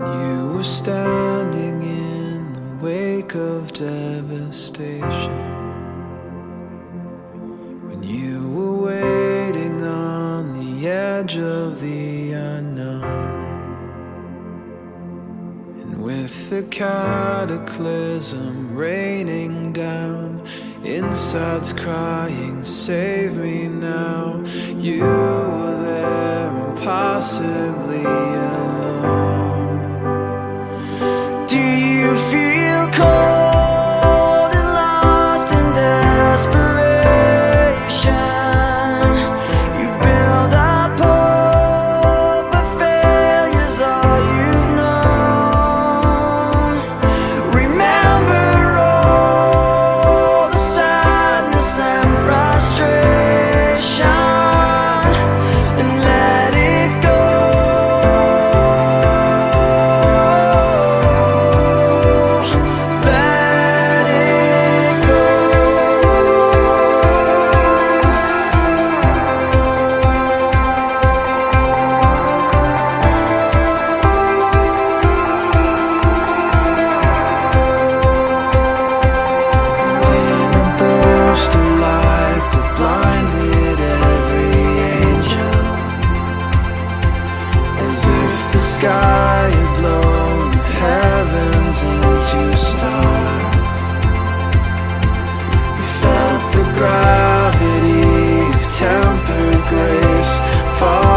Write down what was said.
You were standing in the wake of devastation, when you were waiting on the edge of the unknown, and with the cataclysm raining down, insides crying, save me now. You were there, impossibly alone. Do you feel cold and lost in desperation? You build up hope, but failure's all you've known. Remember all the sadness and frustration, and let it go. The sky had blown the heavens into stars. We felt the gravity of tempered grace fall